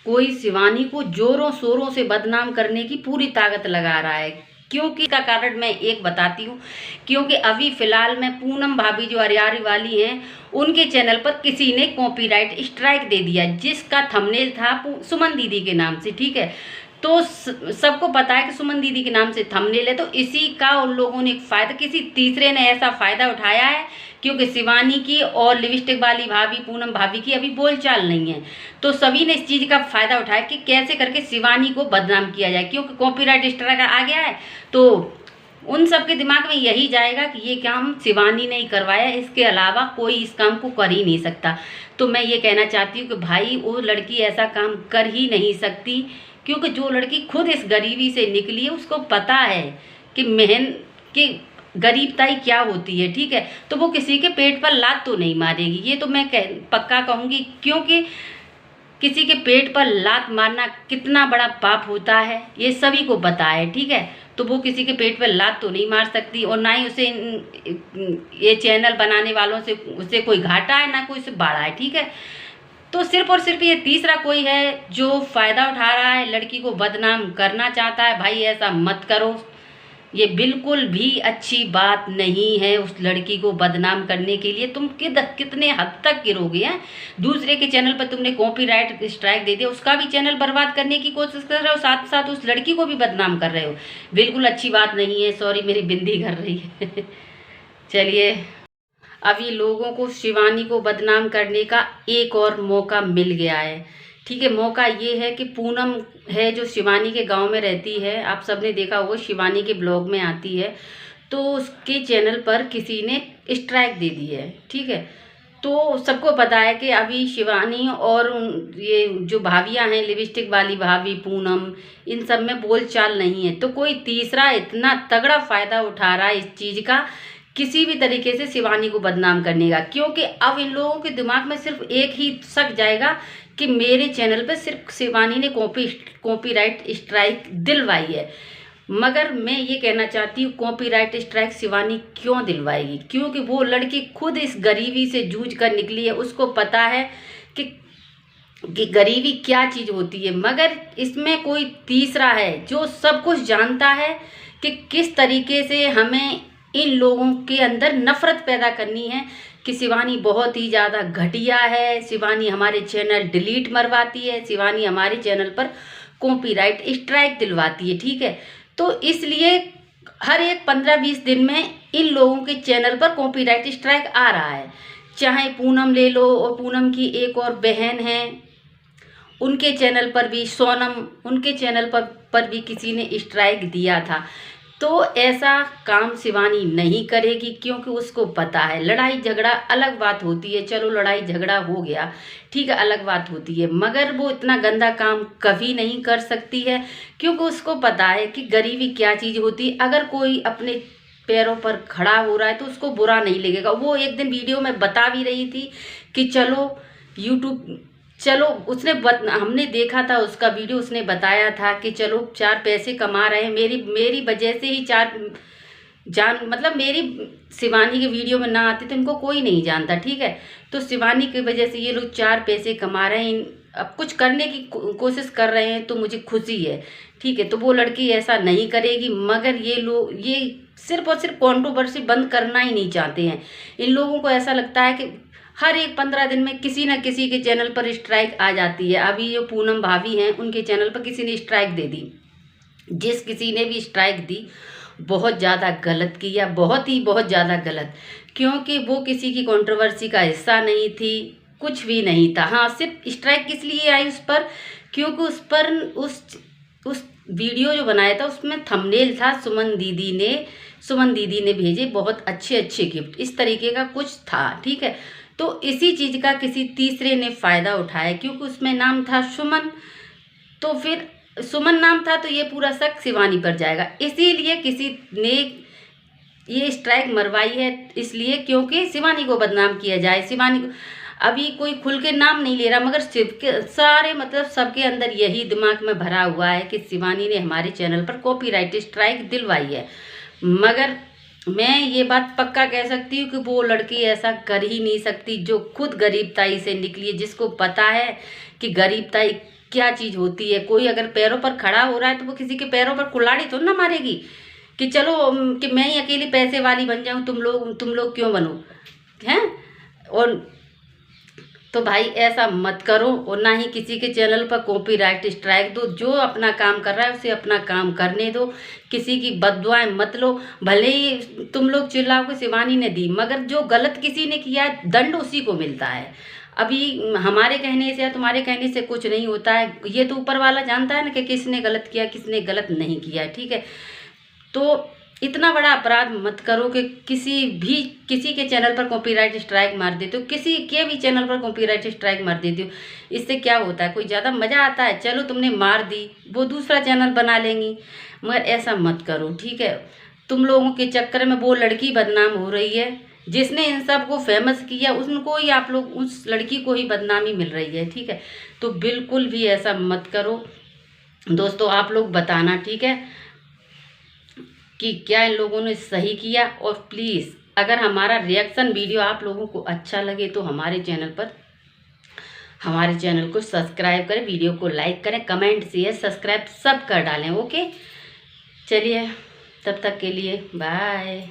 कोई शिवानी को जोरों शोरों से बदनाम करने की पूरी ताकत लगा रहा है। क्योंकि का कारण मैं एक बताती हूँ, क्योंकि अभी फिलहाल में पूनम भाभी जो हरियारी वाली हैं, उनके चैनल पर किसी ने कॉपीराइट स्ट्राइक दे दिया, जिसका थंबनेल था सुमन दीदी के नाम से। ठीक है, तो सबको पता है कि सुमन दीदी के नाम से थंबनेल है, तो इसी का उन लोगों ने एक फायदा, किसी तीसरे ने ऐसा फायदा उठाया है, क्योंकि शिवानी की और लिपस्टिक वाली भाभी पूनम भाभी की अभी बोलचाल नहीं है, तो सभी ने इस चीज का फायदा उठाया कि कैसे करके शिवानी को बदनाम किया जाए। क्योंकि कॉपीराइट स्ट्राइक आ गया है, तो उन सबके दिमाग में यही जाएगा कि ये काम शिवानी ने ही करवाया, इसके अलावा कोई इस काम को कर ही नहीं सकता। तो मैं ये कहना चाहती हूँ कि भाई, वो लड़की ऐसा काम कर ही नहीं सकती, क्योंकि जो लड़की खुद इस गरीबी से निकली है, उसको पता है कि कि गरीबताई क्या होती है। ठीक है, तो वो किसी के पेट पर लात तो नहीं मारेगी, ये तो मैं पक्का कहूँगी, क्योंकि किसी के पेट पर लात मारना कितना बड़ा पाप होता है ये सभी को पता है। ठीक है, तो वो किसी के पेट पर लात तो नहीं मार सकती, और ना ही उसे ये चैनल बनाने वालों से उसे कोई घाटा है, ना कोई उसे बाड़ा है। ठीक है, तो सिर्फ और सिर्फ ये तीसरा कोई है जो फायदा उठा रहा है, लड़की को बदनाम करना चाहता है। भाई ऐसा मत करो, ये बिल्कुल भी अच्छी बात नहीं है। उस लड़की को बदनाम करने के लिए तुम कितने हद तक गिरोगे हैं। दूसरे के चैनल पर तुमने कॉपीराइट स्ट्राइक दे दिया, उसका भी चैनल बर्बाद करने की कोशिश कर रहे हो, साथ साथ उस लड़की को भी बदनाम कर रहे हो। बिल्कुल अच्छी बात नहीं है। सॉरी, मेरी बिंदी कर रही है। चलिए, अभी लोगों को शिवानी को बदनाम करने का एक और मौका मिल गया है। ठीक है, मौका ये है कि पूनम है जो शिवानी के गांव में रहती है, आप सबने देखा होगा, शिवानी के ब्लॉग में आती है, तो उसके चैनल पर किसी ने स्ट्राइक दे दी है। ठीक है, तो सबको पता है कि अभी शिवानी और ये जो भाभियां हैं, लिपस्टिक वाली भाभी पूनम, इन सब में बोलचाल नहीं है, तो कोई तीसरा इतना तगड़ा फायदा उठा रहा है इस चीज का, किसी भी तरीके से शिवानी को बदनाम करने का। क्योंकि अब इन लोगों के दिमाग में सिर्फ एक ही शक जाएगा कि मेरे चैनल पर सिर्फ शिवानी ने कॉपीराइट स्ट्राइक दिलवाई है। मगर मैं ये कहना चाहती हूँ, कॉपीराइट स्ट्राइक शिवानी क्यों दिलवाएगी? क्योंकि वो लड़की खुद इस गरीबी से जूझ कर निकली है, उसको पता है कि गरीबी क्या चीज होती है। मगर इसमें कोई तीसरा है जो सब कुछ जानता है कि किस तरीके से हमें इन लोगों के अंदर नफरत पैदा करनी है, कि शिवानी बहुत ही ज़्यादा घटिया है, शिवानी हमारे चैनल डिलीट मरवाती है, शिवानी हमारे चैनल पर कॉपीराइट स्ट्राइक दिलवाती है। ठीक है, तो इसलिए हर एक 15-20 दिन में इन लोगों के चैनल पर कॉपीराइट स्ट्राइक आ रहा है। चाहे पूनम ले लो, और पूनम की एक और बहन है, उनके चैनल पर भी, सोनम, उनके चैनल पर भी किसी ने स्ट्राइक दिया था। तो ऐसा काम शिवानी नहीं करेगी, क्योंकि उसको पता है लड़ाई झगड़ा अलग बात होती है। चलो, लड़ाई झगड़ा हो गया, ठीक है, अलग बात होती है, मगर वो इतना गंदा काम कभी नहीं कर सकती है, क्योंकि उसको पता है कि गरीबी क्या चीज़ होती है। अगर कोई अपने पैरों पर खड़ा हो रहा है तो उसको बुरा नहीं लगेगा। वो एक दिन वीडियो में बता भी रही थी कि चलो हमने देखा था उसका वीडियो, उसने बताया था कि चलो 4 पैसे कमा रहे हैं, मेरी वजह से ही मतलब मेरी शिवानी के वीडियो में ना आते तो इनको कोई नहीं जानता। ठीक है, तो शिवानी की वजह से ये लोग 4 पैसे कमा रहे हैं, अब कुछ करने की कोशिश कर रहे हैं, तो मुझे खुशी है। ठीक है, तो वो लड़की ऐसा नहीं करेगी। मगर ये सिर्फ और सिर्फ कंट्रोवर्सी बंद करना ही नहीं चाहते हैं। इन लोगों को ऐसा लगता है कि हर एक 15 दिन में किसी न किसी के चैनल पर स्ट्राइक आ जाती है। अभी जो पूनम भाभी हैं, उनके चैनल पर किसी ने स्ट्राइक दे दी। जिस किसी ने भी स्ट्राइक दी, बहुत ज़्यादा गलत किया, बहुत ज़्यादा गलत, क्योंकि वो किसी की कंट्रोवर्सी का हिस्सा नहीं थी, कुछ भी नहीं था। हाँ, सिर्फ स्ट्राइक किस लिए आई उस पर, क्योंकि उस पर उस वीडियो जो बनाया था उसमें थंबनेल था सुमन दीदी ने भेजे बहुत अच्छे गिफ्ट, इस तरीके का कुछ था। ठीक है, तो इसी चीज का किसी तीसरे ने फायदा उठाया, क्योंकि उसमें नाम था सुमन, तो फिर सुमन नाम था तो ये पूरा शक शिवानी पर जाएगा। इसीलिए किसी ने ये स्ट्राइक मरवाई है, इसलिए क्योंकि शिवानी को बदनाम किया जाए। शिवानी को अभी कोई खुल के नाम नहीं ले रहा, मगर सारे मतलब सबके अंदर यही दिमाग में भरा हुआ है कि शिवानी ने हमारे चैनल पर कॉपीराइट स्ट्राइक दिलवाई है। मगर मैं ये बात पक्का कह सकती हूँ कि वो लड़की ऐसा कर ही नहीं सकती, जो खुद गरीबताई से निकली है, जिसको पता है कि गरीबताई क्या चीज़ होती है। कोई अगर पैरों पर खड़ा हो रहा है तो वो किसी के पैरों पर कुल्हाड़ी तो ना मारेगी कि चलो कि मैं ही अकेली पैसे वाली बन जाऊं, तुम लोग क्यों बनो, हैं। और तो भाई ऐसा मत करो, और ना ही किसी के चैनल पर कॉपीराइट स्ट्राइक दो। जो अपना काम कर रहा है उसे अपना काम करने दो, किसी की बददुआएं मत लो। भले ही तुम लोग चिल्लाओ कि शिवानी ने दी, मगर जो गलत किसी ने किया है दंड उसी को मिलता है। अभी हमारे कहने से या तुम्हारे कहने से कुछ नहीं होता है, ये तो ऊपर वाला जानता है ना कि किसने गलत किया किसने गलत नहीं किया, ठीक है। तो इतना बड़ा अपराध मत करो कि किसी के चैनल पर कॉपीराइट स्ट्राइक मार देते हो, किसी के भी चैनल पर कॉपीराइट स्ट्राइक मार देते हो। इससे क्या होता है, कोई ज़्यादा मज़ा आता है? चलो तुमने मार दी, वो दूसरा चैनल बना लेंगी, मगर ऐसा मत करो, ठीक है। तुम लोगों के चक्कर में वो लड़की बदनाम हो रही है, जिसने इन सब को फेमस किया उनको ही आप लोग, उस लड़की को ही बदनामी मिल रही है, ठीक है। तो बिल्कुल भी ऐसा मत करो दोस्तों, आप लोग बताना, ठीक है, कि क्या इन लोगों ने सही किया। और प्लीज़ अगर हमारा रिएक्शन वीडियो आप लोगों को अच्छा लगे तो हमारे चैनल को सब्सक्राइब करें, वीडियो को लाइक करें, कमेंट शेयर सब्सक्राइब सब कर डालें, ओके। चलिए तब तक के लिए बाय।